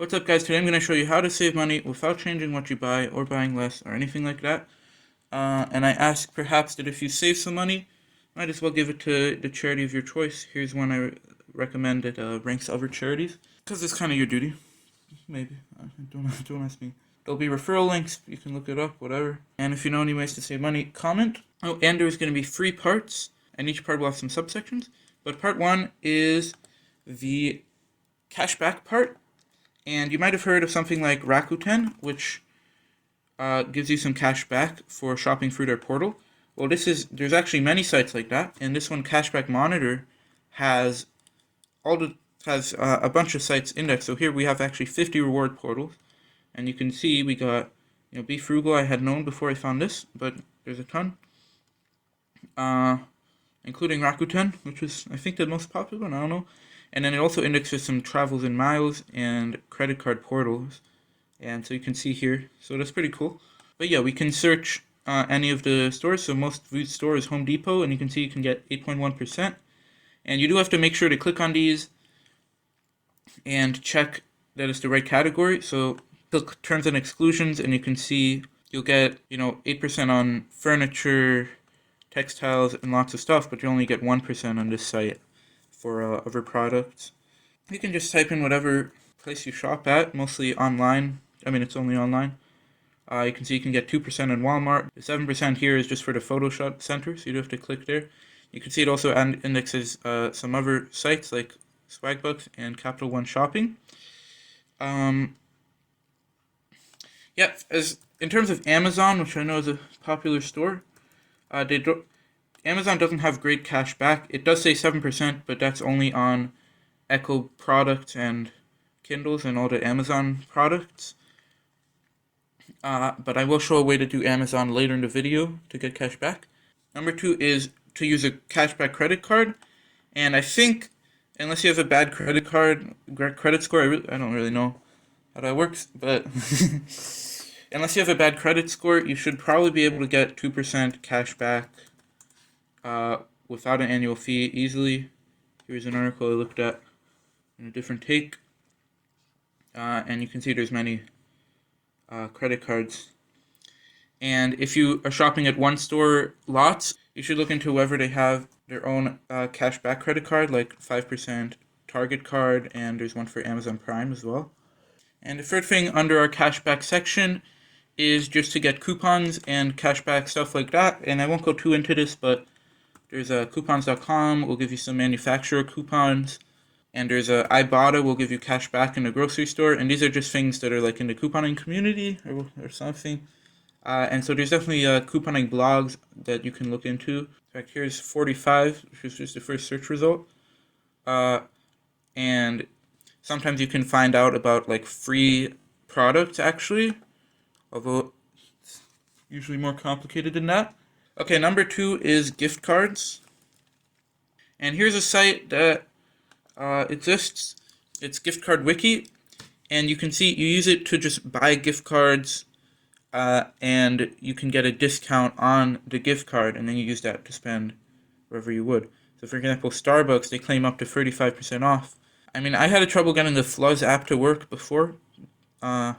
What's up, guys? Today I'm going to show you how to save money without changing what you buy or buying less or anything like that. And I ask perhaps that if you save some money, might as well give it to the charity of your choice. Here's one I recommend that ranks other charities, because it's kind of your duty. Maybe. Don't ask me. There'll be referral links. You can look it up, whatever. And if you know any ways to save money, comment. Oh, and there's going to be 3 parts, and each part will have some subsections. But part 1 is the cashback part. And you might have heard of something like Rakuten, which gives you some cash back for shopping through their portal. Well, there's actually many sites like that, and this one, Cashbackmonitor, has a bunch of sites indexed. So here we have actually 50 reward portals, and you can see we got, Be Frugal. I had known before I found this, but there's a ton, including Rakuten, which is I think the most popular one. I don't know. And then it also indexes some travels in miles and credit card portals. And so you can see here. So that's pretty cool. But yeah, we can search any of the stores. So most viewed store is Home Depot. And you can see you can get 8.1%. And you do have to make sure to click on these and check that it's the right category. So click terms and exclusions. And you can see you'll get, 8% on furniture, textiles, and lots of stuff. But you only get 1% on this site for other products. You can just type in whatever place you shop at, mostly online. I mean, it's only online. You can see you can get 2% in Walmart. The 7% here is just for the photo shop center, so you do have to click there. You can see it also indexes some other sites like Swagbucks and Capital One Shopping. Yeah, in terms of Amazon, which I know is a popular store, Amazon doesn't have great cash back. It does say 7%, but that's only on Echo products and Kindles and all the Amazon products. But I will show a way to do Amazon later in the video to get cash back. Number 2 is to use a cashback credit card. And I think, unless you have a bad credit score, I don't really know how that works, but unless you have a bad credit score, you should probably be able to get 2% cash back without an annual fee easily. Here's an article I looked at in a different take, and you can see there's many credit cards. And if you are shopping at one store lots, you should look into whether they have their own cashback credit card, like 5% Target card, and there's one for Amazon Prime as well. And the third thing under our cashback section is just to get coupons and cashback stuff like that. And I won't go too into this, but there's coupons.com will give you some manufacturer coupons, and there's Ibotta will give you cash back in the grocery store, and these are just things that are like in the couponing community or something. And so there's definitely couponing blogs that you can look into. In fact, here's 45, which is just the first search result. And sometimes you can find out about like free products actually, although it's usually more complicated than that. Okay, number 2 is gift cards. And here's a site that exists. It's Gift Card Wiki. And you can see you use it to just buy gift cards, and you can get a discount on the gift card, and then you use that to spend wherever you would. So for example, Starbucks, they claim up to 35% off. I mean, I had trouble getting the Fluzz app to work before. And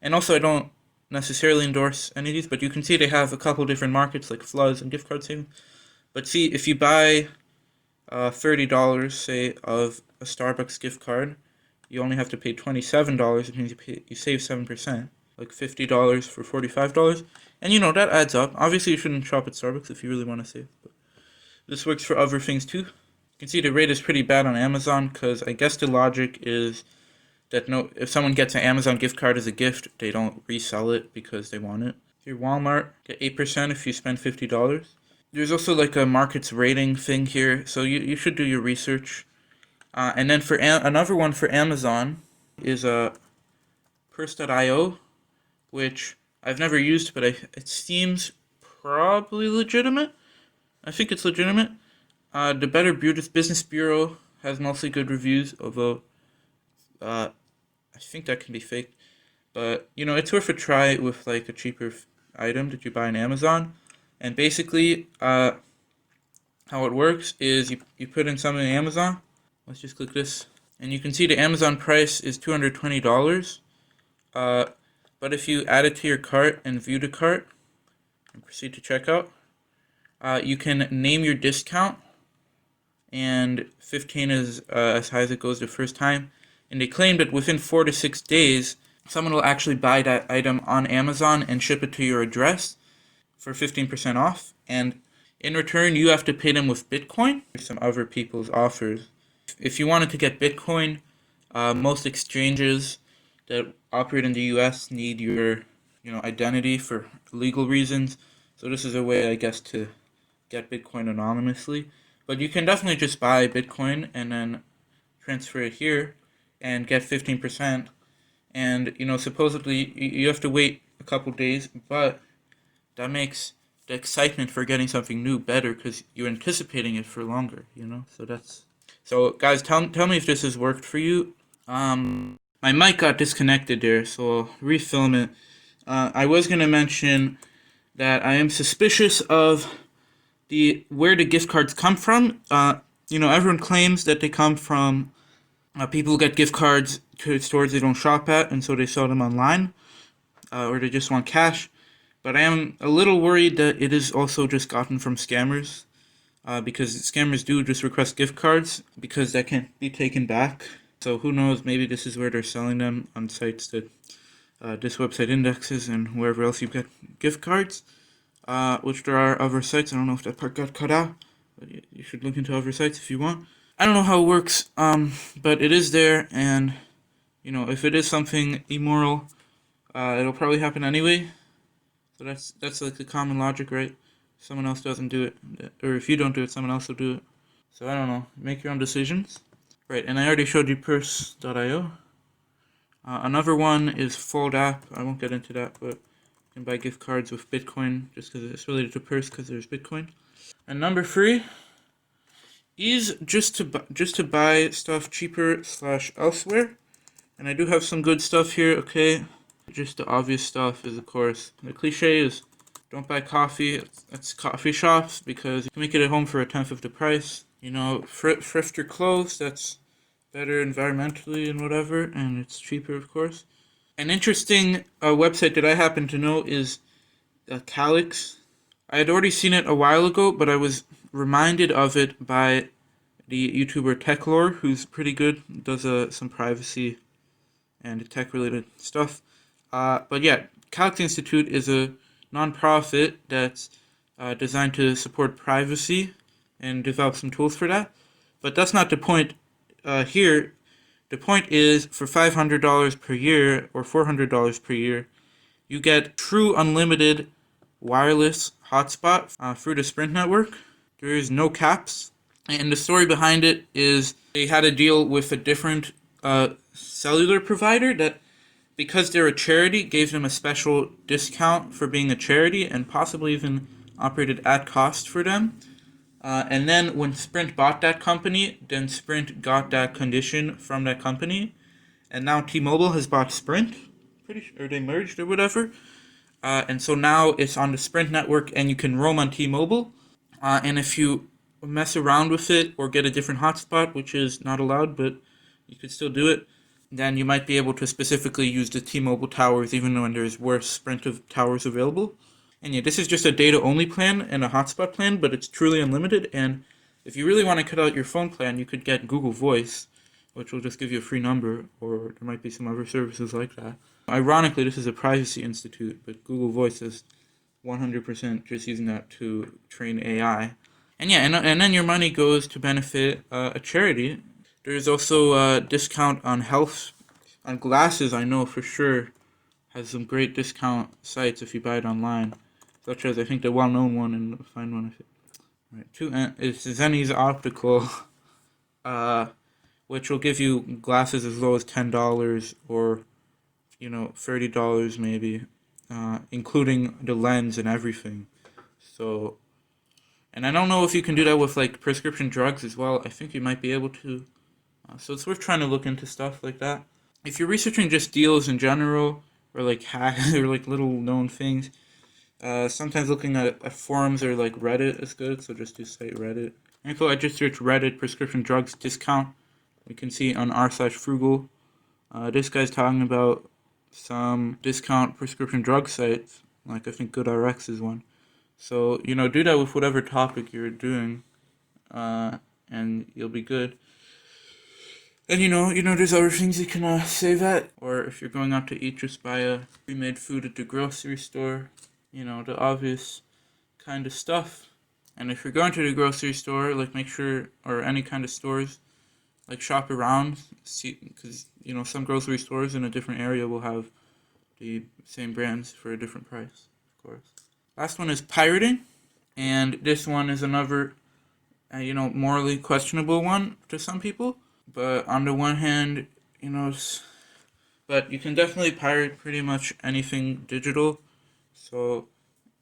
also I don't necessarily endorse any of these, but you can see they have a couple different markets like Fluzz and gift card savings. But see, if you buy $30, say, of a Starbucks gift card, you only have to pay $27. It means you save 7%, like $50 for $45. And that adds up. Obviously, you shouldn't shop at Starbucks if you really want to save, but this works for other things too. You can see the rate is pretty bad on Amazon, because I guess the logic is that if someone gets an Amazon gift card as a gift, they don't resell it because they want it. Here, Walmart, get 8% if you spend $50. There's also like a markets rating thing here, so you should do your research. And then for another one for Amazon is Purse.io, which I've never used, but it seems probably legitimate. I think it's legitimate. The Better Business Bureau has mostly good reviews, although I think that can be faked. But, it's worth a try with like a cheaper item that you buy on Amazon. And basically, how it works is you put in something on Amazon. Let's just click this. And you can see the Amazon price is $220. But if you add it to your cart and view the cart and proceed to checkout, you can name your discount, and 15 is as high as it goes the first time. And they claim that within 4 to 6 days, someone will actually buy that item on Amazon and ship it to your address for 15% off. And in return, you have to pay them with Bitcoin or some other people's offers. If you wanted to get Bitcoin, most exchanges that operate in the U.S. need your, identity for legal reasons. So this is a way, I guess, to get Bitcoin anonymously. But you can definitely just buy Bitcoin and then transfer it here and get 15%. And, supposedly you have to wait a couple days, but that makes the excitement for getting something new better because you're anticipating it for longer, So guys, tell me if this has worked for you. My mic got disconnected there, so I'll refilm it. I was going to mention that I am suspicious of where the gift cards come from. Everyone claims that they come from people who get gift cards to stores they don't shop at, and so they sell them online, or they just want cash. But I am a little worried that it is also just gotten from scammers, because scammers do just request gift cards because that can't be taken back. So who knows, maybe this is where they're selling them on sites that this website indexes and wherever else you get gift cards, which there are other sites. I don't know if that part got cut out, but you should look into other sites if you want. I don't know how it works, but it is there, and if it is something immoral, it'll probably happen anyway. So that's like the common logic, right? If someone else doesn't do it, or if you don't do it, someone else will do it. So I don't know. Make your own decisions. Right, and I already showed you purse.io. Another one is Fold app. I won't get into that, but you can buy gift cards with Bitcoin just because it's related to purse because there's Bitcoin. And number 3 is just to buy stuff cheaper / elsewhere. And I do have some good stuff here, okay? Just the obvious stuff is, of course, the cliche is don't buy coffee at coffee shops because you can make it at home for 1/10 of the price. Thrift your clothes, that's better environmentally and whatever, and it's cheaper, of course. An interesting website that I happen to know is Calyx. I had already seen it a while ago, but I was reminded of it by the YouTuber Techlore, who's pretty good, does some privacy and tech-related stuff. But yeah, Calyx Institute is a nonprofit that's designed to support privacy and develop some tools for that. But that's not the point here. The point is, for $500 per year or $400 per year, you get true unlimited wireless hotspot through the Sprint network. There is no caps. And the story behind it is they had a deal with a different cellular provider that, because they're a charity, gave them a special discount for being a charity and possibly even operated at cost for them. And then when Sprint bought that company, then Sprint got that condition from that company. And now T-Mobile has bought Sprint, pretty sure, or they merged or whatever. And so now it's on the Sprint network and you can roam on T-Mobile. And if you mess around with it or get a different hotspot, which is not allowed, but you could still do it, then you might be able to specifically use the T-Mobile towers even when there's worse Sprint of towers available. And yeah, this is just a data-only plan and a hotspot plan, but it's truly unlimited. And if you really want to cut out your phone plan, you could get Google Voice, which will just give you a free number, or there might be some other services like that. Ironically, this is a privacy institute, but Google Voice is 100% just using that to train AI. And yeah, and then your money goes to benefit a charity. There's also a discount on health, on glasses, I know for sure, has some great discount sites if you buy it online. Such as, I think, the well-known one, and find one of it. Right, it's Zenny's Optical, which will give you glasses as low as $10 or, $30 maybe, including the lens and everything. So, and I don't know if you can do that with like prescription drugs as well. I think you might be able to. So it's worth trying to look into stuff like that. If you're researching just deals in general, or like hacks, or like little known things, sometimes looking at forums or like Reddit is good, so just do site Reddit. And so I just searched Reddit prescription drugs discount, We can see on r/frugal. This guy's talking about some discount prescription drug sites, like I think GoodRx is one. So, do that with whatever topic you're doing, and you'll be good. And there's other things you can save at. Or if you're going out to eat, just buy a pre-made food at the grocery store. The obvious kind of stuff. And if you're going to the grocery store, like make sure, or any kind of stores, like shop around, see, because some grocery stores in a different area will have the same brands for a different price, of course. Last one is pirating, and this one is another, morally questionable one to some people. But on the one hand, but you can definitely pirate pretty much anything digital. So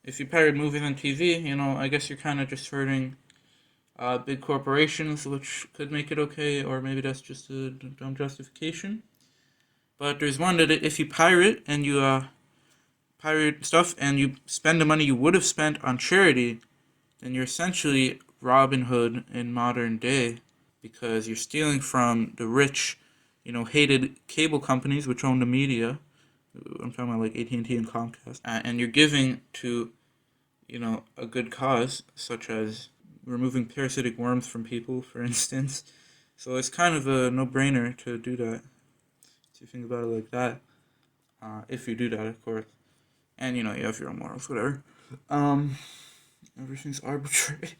if you pirate movies on TV, I guess you're kind of just hurting big corporations, which could make it okay, or maybe that's just a dumb justification. But there's one that if you pirate and you pirate stuff and you spend the money you would have spent on charity, then you're essentially Robin Hood in modern day, because you're stealing from the rich, hated cable companies which own the media. I'm talking about like AT&T and Comcast, and you're giving to, a good cause, such as removing parasitic worms from people, for instance. So it's kind of a no-brainer to do that, if you think about it like that. If you do that, of course. And, you have your own morals, whatever. Everything's arbitrary.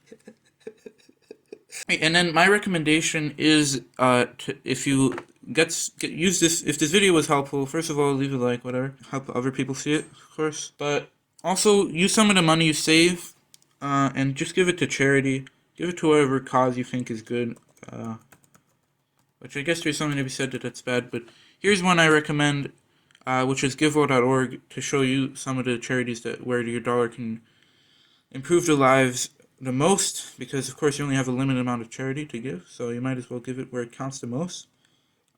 And then my recommendation is, if you use this, if this video was helpful, first of all, leave a like, whatever, help other people see it, of course. But also, use some of the money you save, and just give it to charity. Give it to whatever cause you think is good. Which I guess there's something to be said that's bad, but here's one I recommend, which is giveworld.org, to show you some of the charities where your dollar can improve the lives the most, because of course you only have a limited amount of charity to give, so you might as well give it where it counts the most.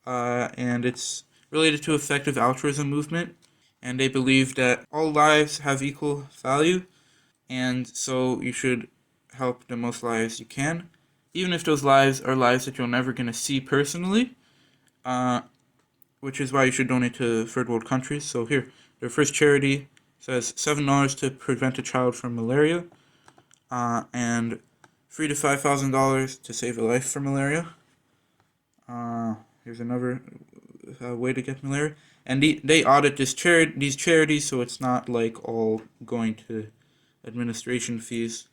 And it's related to effective altruism movement, and they believe that all lives have equal value, and so you should help the most lives you can, even if those lives are lives that you're never going to see personally, which is why you should donate to third world countries. So here, their first charity says $7 to prevent a child from malaria, and $3,000 to $5,000 to save a life from malaria. Here's another way to get malaria. And they audit these charities, so it's not like all going to administration fees.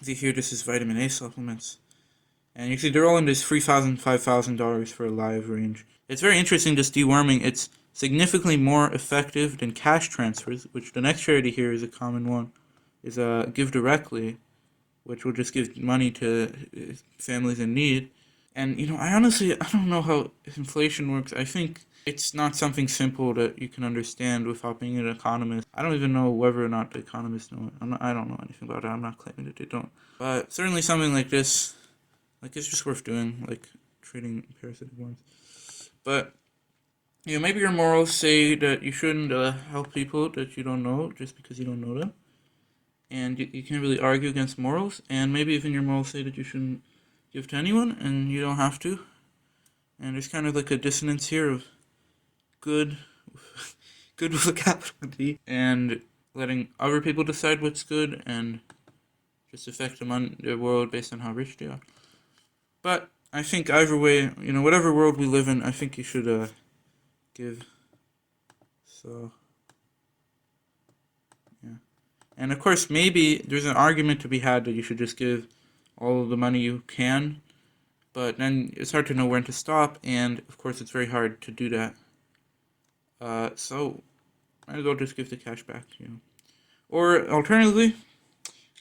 See here, this is vitamin A supplements. And you see they're all in this $3,000, $5,000 for a live range. It's very interesting, this deworming. It's significantly more effective than cash transfers, which the next charity here is a common one, is Give Directly, which will just give money to families in need. And, I don't know how inflation works. I think it's not something simple that you can understand without being an economist. I don't even know whether or not the economists know it. I don't know anything about it. I'm not claiming that they don't. But certainly something like this, it's just worth doing, like treating parasitic worms. But, maybe your morals say that you shouldn't help people that you don't know just because you don't know them. And you can't really argue against morals. And maybe even your morals say that you shouldn't give to anyone, and you don't have to. And there's kind of like a dissonance here of good with a capital D, and letting other people decide what's good, and just affect the world based on how rich they are. But I think either way, whatever world we live in, I think you should give. So, yeah. And of course, maybe there's an argument to be had that you should just give all of the money you can, but then it's hard to know when to stop, and of course it's very hard to do that. So might as well just give the cash back, Or alternatively,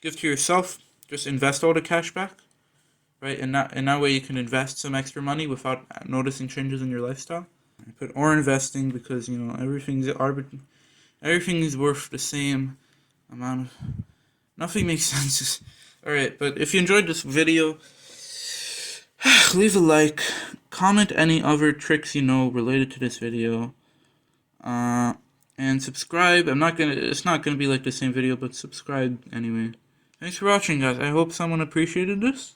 give to yourself. Just invest all the cash back, right? And that way you can invest some extra money without noticing changes in your lifestyle. I put or investing because everything's worth the same amount of. Nothing makes sense. Alright, but if you enjoyed this video, leave a like, comment any other tricks related to this video, and subscribe. It's not gonna be like the same video, but subscribe anyway. Thanks for watching, guys. I hope someone appreciated this.